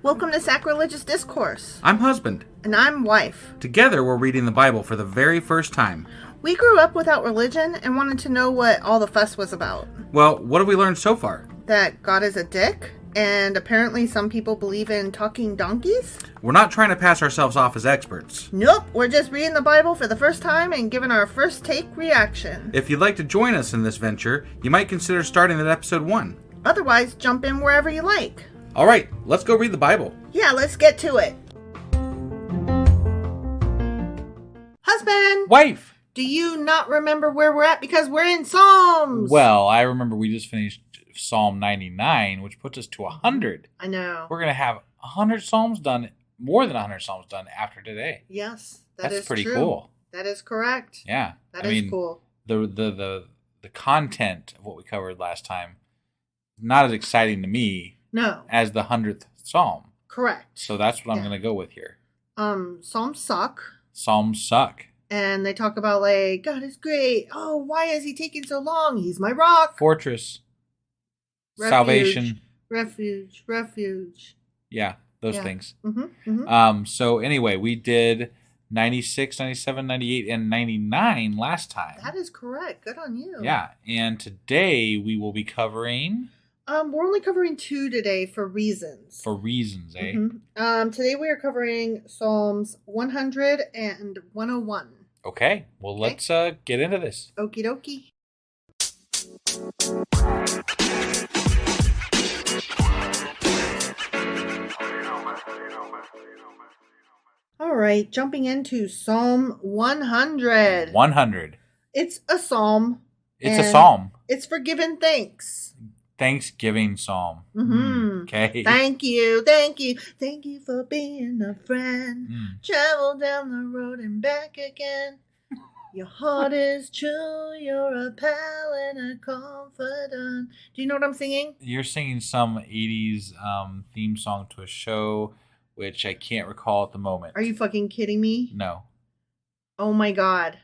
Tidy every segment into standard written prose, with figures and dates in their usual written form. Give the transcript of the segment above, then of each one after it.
Welcome to Sacrilegious Discourse. I'm husband. And I'm wife. Together, we're reading the Bible for the very first time. We grew up without religion and wanted to know what all the fuss was about. Well, what have we learned so far? That God is a dick, and apparently some people believe in talking donkeys? We're not trying to pass ourselves off as experts. Nope, we're just reading the Bible for the first time and giving our first take reaction. If you'd like to join us in this venture, you might consider starting at episode 1. Otherwise, jump in wherever you like. All right, let's go read the Bible. Yeah, let's get to it. Husband! Wife! Do you not remember where we're at? Because we're in Psalms! Well, I remember we just finished Psalm 99, which puts us to 100. I know. We're going to have 100 Psalms done, more than 100 Psalms done after today. Yes, That's pretty true. cool. That is correct. Yeah. That is cool. The content of what we covered last time, not as exciting to me as the 100th Psalm. Correct. So that's what I'm going to go with here. Psalms suck. Psalms suck. And they talk about, like, God is great. Oh, why is he taking so long? He's my rock. Fortress. Refuge, Salvation. Refuge. Yeah, those things. Mm-hmm, mm-hmm. So anyway, we did 96, 97, 98, and 99 last time. That is correct. Good on you. Yeah, and today we will be covering... we're only covering 2 today for reasons. For reasons, eh? Mm-hmm. Today we are covering Psalms 100 and 101. Okay, well, let's get into this. Okie dokie. All right, jumping into Psalm 100. 100. It's a psalm. It's a psalm. It's for giving thanks. Thanksgiving psalm. Mm-hmm. Okay. Thank you for being a friend. Travel down the road and back again. Your heart is true, you're a pal and a confidant. Do you know what I'm singing? You're singing some 80s theme song to a show, which I can't recall at the moment. Are you fucking kidding me? No. Oh my God.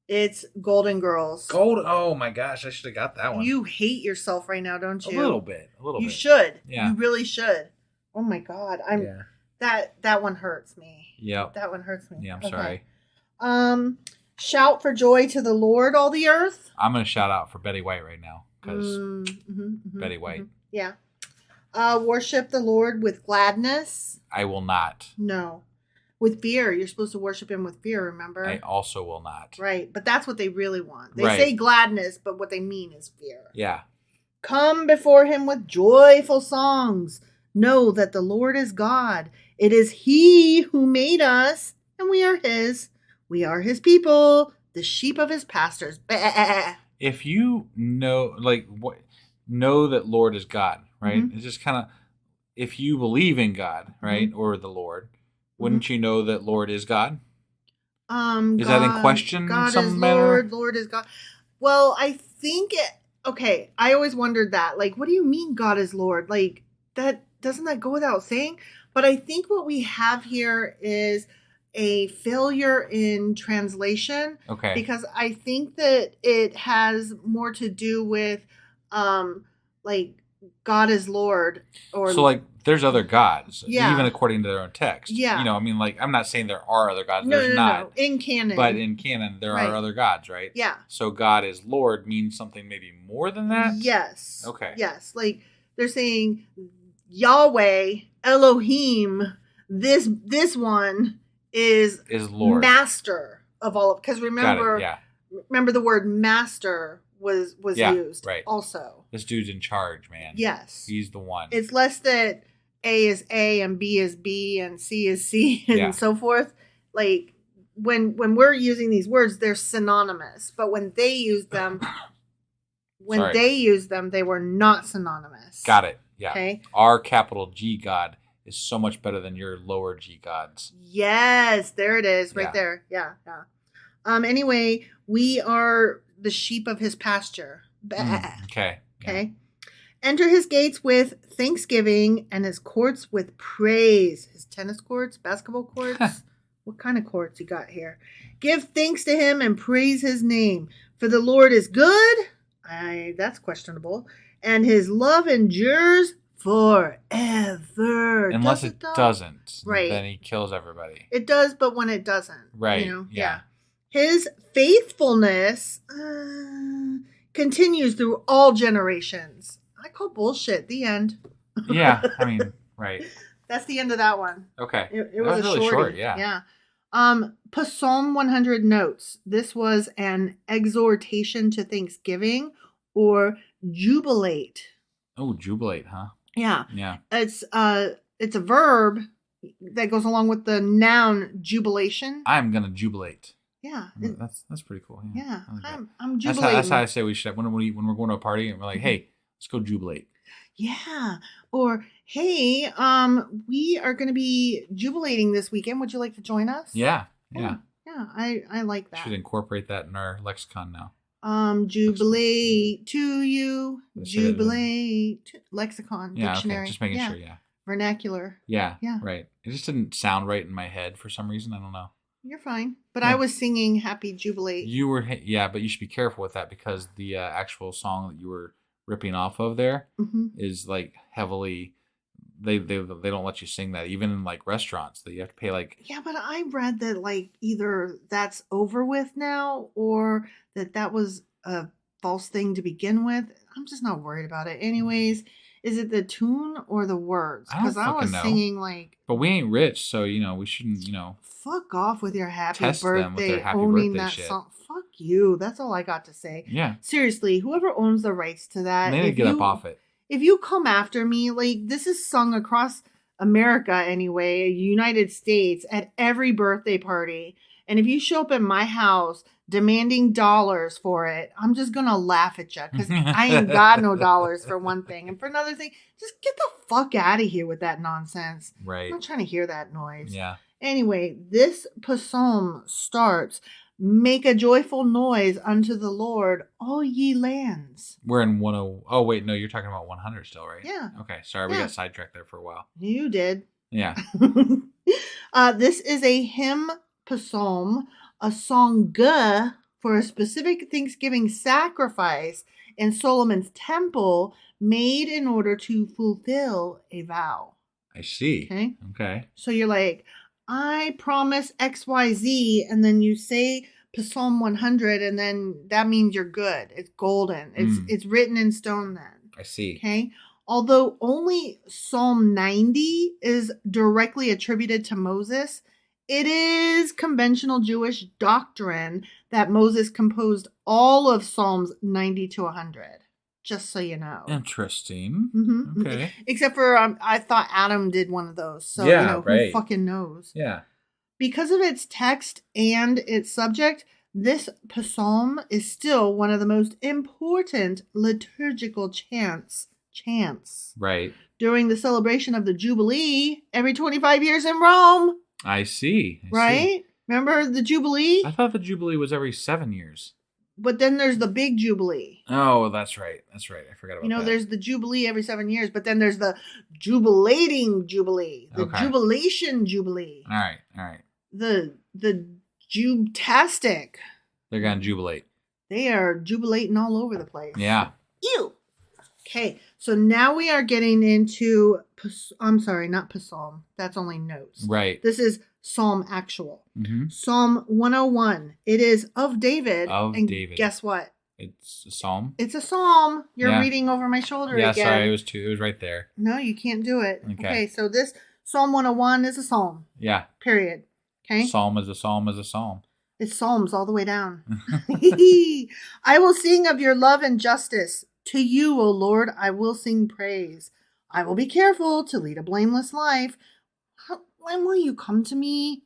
It's Golden Girls. Oh my gosh, I should have got that one. You hate yourself right now, don't you? A little bit. You should. Yeah. You really should. Oh my God. That one hurts me. Yep. That one hurts me. Yeah, I'm sorry. Shout for joy to the Lord, all the earth. I'm going to shout out for Betty White right now. Because Betty White. Yeah. Worship the Lord with gladness. I will not. No. With fear. You're supposed to worship him with fear, remember? I also will not. Right. But that's what they really want. They say gladness, but what they mean is fear. Yeah. Come before him with joyful songs. Know that the Lord is God. It is he who made us, and we are his. We are his people, the sheep of his pastures. Bah. If you know, know that Lord is God, right? It's just kind of, if you believe in God, right, or the Lord, wouldn't you know that Lord is God? Is that in question? God in some is manner? Lord is God. Well, I think okay. I always wondered that. Like, what do you mean God is Lord? Like, that doesn't that go without saying? But I think what we have here is a failure in translation. Okay. Because I think that it has more to do with, like, God is Lord. Or so, like, there's other gods, yeah, even according to their own text. Yeah. You know, I mean, like, I'm not saying there are other gods. No, There's not. No. In canon. But in canon, there are other gods, right? Yeah. So God is Lord means something maybe more than that? Yes. Okay. Yes. Like, they're saying Yahweh, Elohim, this one is Lord, master of all of, because remember the word master was used also. This dude's in charge, man. Yes. He's the one. It's less that A is A and B is B and C is C and so forth. Like, when we're using these words, they're synonymous. But when they use them, they were not synonymous. Got it. Yeah. Okay. Our capital G God is so much better than your lower G gods. Yes, there it is, right there. Yeah. Anyway, we are the sheep of his pasture. Okay. Okay. Enter his gates with thanksgiving and his courts with praise. His tennis courts, basketball courts. What kind of courts you got here? Give thanks to him and praise his name. For the Lord is good. That's questionable. And his love endures forever. Unless Does it though? doesn't. Right. Then he kills everybody. It does, but when it doesn't. Right. You know? Yeah. His faithfulness continues through all generations. I call bullshit. The end. Yeah. I mean, right. That's the end of that one. Okay. It was a really shorty. short. Yeah. Psalm 100 notes. This was an exhortation to thanksgiving or jubilate. Oh, jubilate, huh? Yeah. Yeah. It's a verb that goes along with the noun jubilation. I'm gonna jubilate. Yeah. That's pretty cool. Yeah. Yeah. I like that. I'm jubilating. That's how I say we should when we're going to a party and we're like, hey, let's go jubilate. Yeah. Or, hey, we are going to be jubilating this weekend. Would you like to join us? Yeah. Yeah. Yeah. I like that. Should incorporate that in our lexicon now. Jubilate to you. Let's Jubilate. Lexicon. Yeah. Dictionary. Okay. Just making sure. Yeah. Vernacular. Yeah. Yeah. Right. It just didn't sound right in my head for some reason. I don't know. You're fine. But Yeah. I was singing Happy Jubilate. You were, yeah, but you should be careful with that because the actual song that you were ripping off of there is like heavily. They don't let you sing that even in like restaurants that you have to pay like. Yeah, but I read that like either that's over with now or that was a false thing to begin with. I'm just not worried about it. Anyways, is it the tune or the words? I don't Because I was fucking know. singing like. But we ain't rich, so we shouldn't Fuck off with your happy test them with birthday their happy owning birthday that shit. song. Fuck you. That's all I got to say. Yeah, Seriously, whoever owns the rights to that, they need to get up off it. If you come after me, like this is sung across America anyway, United States at every birthday party. And if you show up at my house demanding dollars for it, I'm just going to laugh at you because I ain't got no dollars for one thing. And for another thing, just get the fuck out of here with that nonsense. Right. I'm not trying to hear that noise. Yeah. Anyway, this psalm starts, make a joyful noise unto the Lord, all ye lands. We're in 10. Oh, wait, no, you're talking about 100 still, right? Yeah. Okay, sorry, we got sidetracked there for a while. You did. Yeah. This is a hymn psalm, a song for a specific Thanksgiving sacrifice in Solomon's temple made in order to fulfill a vow. I see. Okay. So you're like, I promise XYZ, and then you say Psalm 100, and then that means you're good. It's golden. It's written in stone then. I see. Okay. Although only Psalm 90 is directly attributed to Moses, it is conventional Jewish doctrine that Moses composed all of Psalms 90 to 100. Just so you know. Interesting. Mm-hmm. Okay. Except for I thought Adam did one of those. So, who fucking knows? Yeah. Because of its text and its subject, this psalm is still one of the most important liturgical chants. Right. During the celebration of the Jubilee every 25 years in Rome. I see. Right? Remember the Jubilee? I thought the Jubilee was every 7 years. But then there's the big Jubilee. Oh, that's right. I forgot about that. There's the Jubilee every 7 years, but then there's the jubilating Jubilee. The jubilation Jubilee. All right. The jubtastic. They're going to jubilate. They are jubilating all over the place. Yeah. Ew. Okay, so now we are getting into, I'm sorry, not psalm. That's only notes. Right. This is Psalm actual. Mm-hmm. Psalm 101. It is of David. David. Guess what? It's a psalm. It's a psalm. You're reading over my shoulder again. Yeah, sorry, it was right there. No, you can't do it. Okay, so this Psalm 101 is a psalm. Yeah. Period. Okay. Psalm is a psalm is a psalm. It's psalms all the way down. I will sing of your love and justice. To you, O Lord, I will sing praise. I will be careful to lead a blameless life. When will you come to me?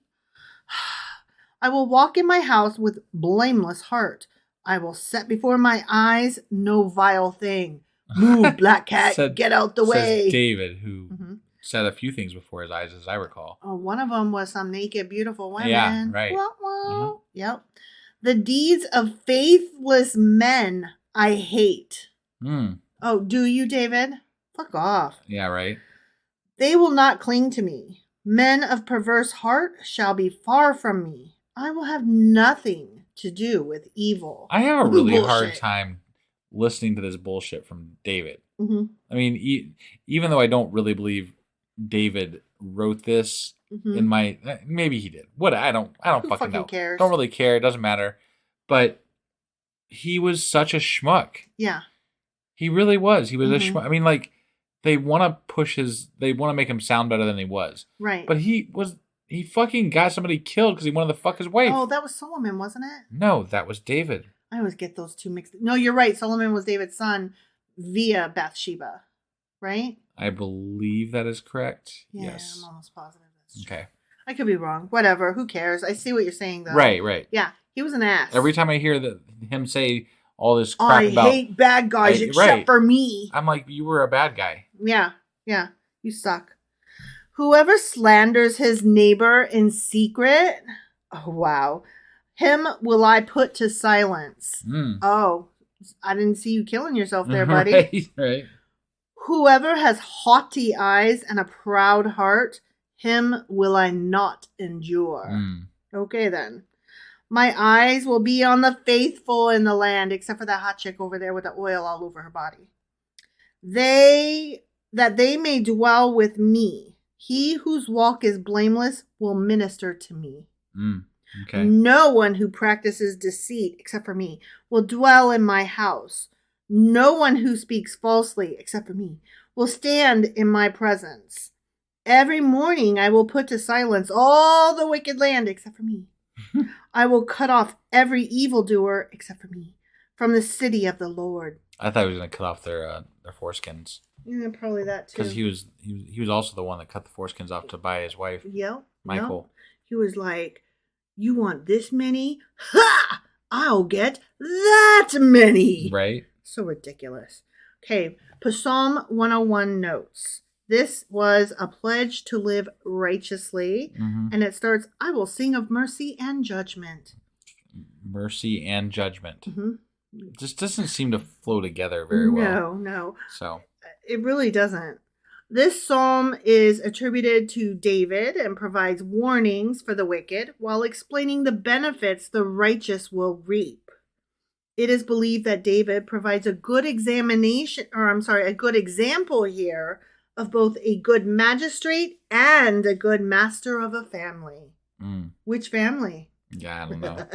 I will walk in my house with blameless heart. I will set before my eyes no vile thing. Move, black cat, get out the way. Says David, who said a few things before his eyes, as I recall. Oh, one of them was some naked, beautiful women. Yeah, right. Yep. The deeds of faithless men I hate. Oh, do you, David? Fuck off. Yeah, right. They will not cling to me. Men of perverse heart shall be far from me. I will have nothing to do with evil. I have a really hard time listening to this bullshit from David. Mm-hmm. I mean, even though I don't really believe David wrote this in my, maybe he did. What I don't fucking know. Cares? Don't really care. It doesn't matter. But he was such a schmuck. Yeah. He really was. He was a schmuck. I mean, like, they want to make him sound better than he was. Right. But he fucking got somebody killed because he wanted to fuck his wife. Oh, that was Solomon, wasn't it? No, that was David. I always get those two mixed. No, you're right. Solomon was David's son via Bathsheba, right? I believe that is correct. Yeah, Yes. I'm almost positive. That's true. Okay. I could be wrong. Whatever. Who cares? I see what you're saying, though. Right. Yeah, he was an ass. Every time I hear him say all this crap about... I hate bad guys except for me. I'm like, you were a bad guy. Yeah. You suck. Whoever slanders his neighbor in secret... Oh, wow. Him will I put to silence. Oh, I didn't see you killing yourself there, buddy. Right. Whoever has haughty eyes and a proud heart, him will I not endure. Okay, then. My eyes will be on the faithful in the land, except for that hot chick over there with the oil all over her body. That they may dwell with me. He whose walk is blameless will minister to me. Okay. No one who practices deceit, except for me, will dwell in my house. No one who speaks falsely, except for me, will stand in my presence. Every morning I will put to silence all the wicked land, except for me. I will cut off every evildoer, except for me, from the city of the Lord. I thought he was going to cut off their foreskins. Yeah, probably that too. Because he was also the one that cut the foreskins off to buy his wife. Yep. Michael. Yep. He was like, you want this many? Ha! I'll get that many. Right. So ridiculous. Okay, Psalm 101 notes. This was a pledge to live righteously. And it starts, I will sing of mercy and judgment. Mercy and judgment. Just doesn't seem to flow together very well. No. So it really doesn't. This psalm is attributed to David and provides warnings for the wicked while explaining the benefits the righteous will reap. It is believed that David provides a good a good example here of both a good magistrate and a good master of a family. Which family? Yeah, I don't know.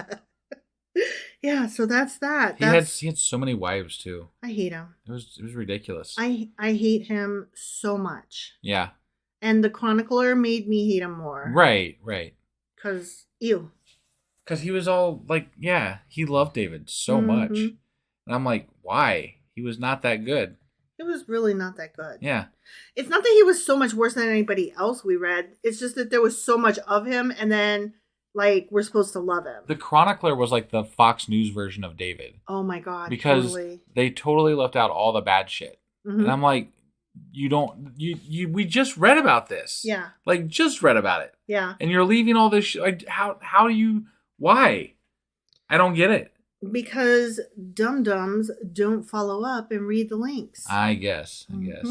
Yeah, so that's that. He had so many wives too. I hate him. It was ridiculous. I hate him so much. Yeah. And the chronicler made me hate him more. Right. Because ew. Because he was all like, yeah, he loved David so much. And I'm like, why? He was not that good. It was really not that good. Yeah. It's not that he was so much worse than anybody else we read. It's just that there was so much of him, and then, like, we're supposed to love him. The chronicler was like the Fox News version of David. Oh, my God. Because they totally left out all the bad shit. And I'm like, we just read about this. Yeah. Like, just read about it. Yeah. And you're leaving all this shit. Like, how do you, why? I don't get it. Because dum-dums don't follow up and read the links. I guess. Yeah.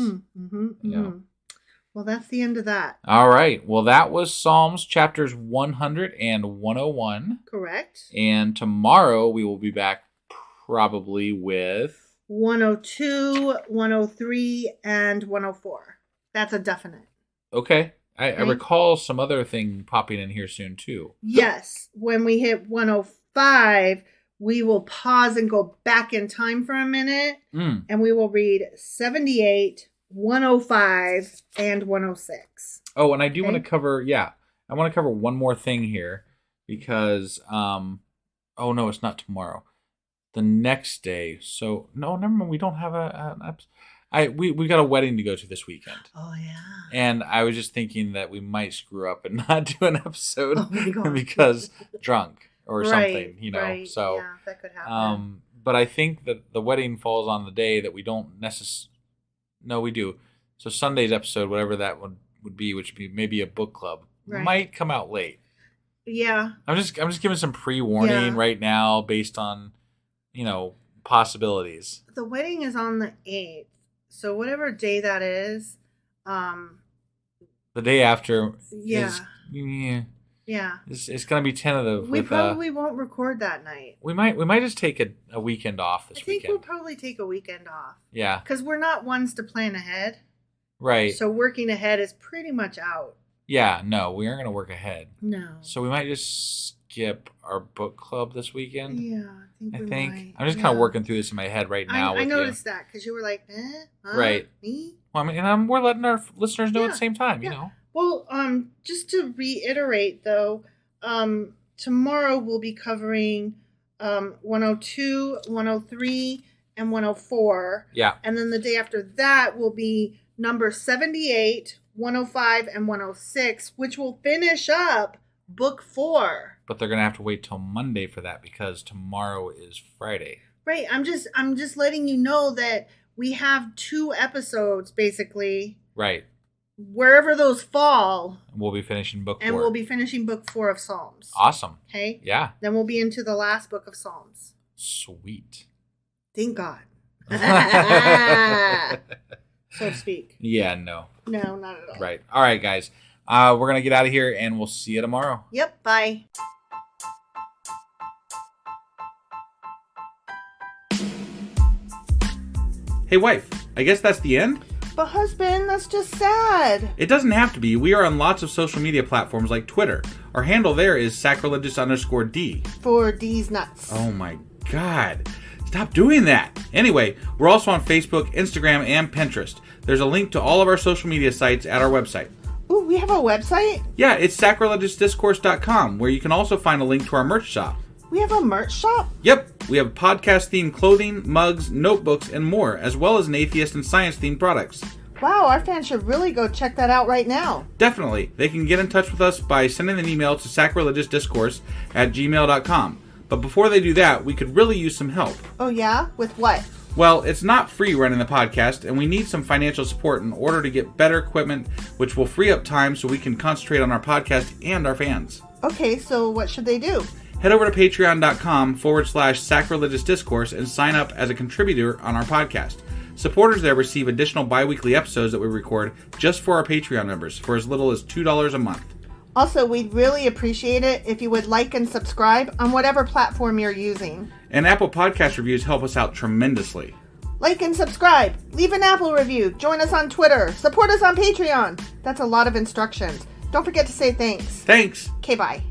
Well, that's the end of that. All right. Well, that was Psalms chapters 100 and 101. Correct. And tomorrow we will be back probably with 102, 103, and 104. That's a definite. Okay. I recall some other thing popping in here soon, too. Yes. When we hit 105, we will pause and go back in time for a minute. And we will read 78, 105, and 106. Oh, and I do want to cover, I want to cover one more thing here because, oh no, it's not tomorrow. The next day. So, no, never mind. We don't have an episode. We got a wedding to go to this weekend. Oh, yeah. And I was just thinking that we might screw up and not do an episode because drunk or something, you know. Right. So, yeah, that could happen. But I think that the wedding falls on the day that we don't necessarily. No, we do. So Sunday's episode, whatever that would be, which would be maybe a book club, might come out late. Yeah. I'm just giving some pre-warning right now based on, possibilities. The wedding is on the 8th. So whatever day that is, the day after is Yeah. It's going to be tentative. We probably won't record that night. We might just take a weekend off this weekend. I think we'll probably take a weekend off. Yeah. Because we're not ones to plan ahead. Right. So working ahead is pretty much out. Yeah, no, we aren't going to work ahead. No. So we might just skip our book club this weekend. Yeah, I think we might. I'm just kind of working through this in my head right now. I noticed that because you were like, huh? Right. Me? Well, I mean, we're letting our listeners know at the same time, you know. Well, just to reiterate though, tomorrow we'll be covering 102, 103, and 104. Yeah. And then the day after that will be number 78, 105, and 106, which will finish up book 4. But they're gonna have to wait till Monday for that because tomorrow is Friday. Right. I'm just letting you know that we have 2 episodes basically. Right. Wherever those fall. We'll be finishing book 4. And we'll be finishing book 4 of Psalms. Awesome. Okay? Yeah. Then we'll be into the last book of Psalms. Sweet. Thank God. So to speak. Yeah, no. No, not at all. Right. All right, guys. We're going to get out of here and we'll see you tomorrow. Yep. Bye. Hey, wife. I guess that's the end? But husband, that's just sad. It doesn't have to be. We are on lots of social media platforms like Twitter. Our handle there is sacrilegious_D. For D's nuts. Oh my God. Stop doing that. Anyway, we're also on Facebook, Instagram, and Pinterest. There's a link to all of our social media sites at our website. Ooh, we have a website? Yeah, it's sacrilegiousdiscourse.com, where you can also find a link to our merch shop. We have a merch shop? Yep, we have podcast-themed clothing, mugs, notebooks, and more, as well as an atheist and science-themed products. Wow, our fans should really go check that out right now. Definitely. They can get in touch with us by sending an email to sacrilegiousdiscourse@gmail.com. But before they do that, we could really use some help. Oh yeah? With what? Well, it's not free running the podcast, and we need some financial support in order to get better equipment, which will free up time so we can concentrate on our podcast and our fans. Okay, so what should they do? Head over to patreon.com/sacrilegiousdiscourse and sign up as a contributor on our podcast. Supporters there receive additional bi-weekly episodes that we record just for our Patreon members for as little as $2 a month. Also, we'd really appreciate it if you would like and subscribe on whatever platform you're using. And Apple Podcast reviews help us out tremendously. Like and subscribe. Leave an Apple review. Join us on Twitter. Support us on Patreon. That's a lot of instructions. Don't forget to say thanks. Thanks. Okay, bye.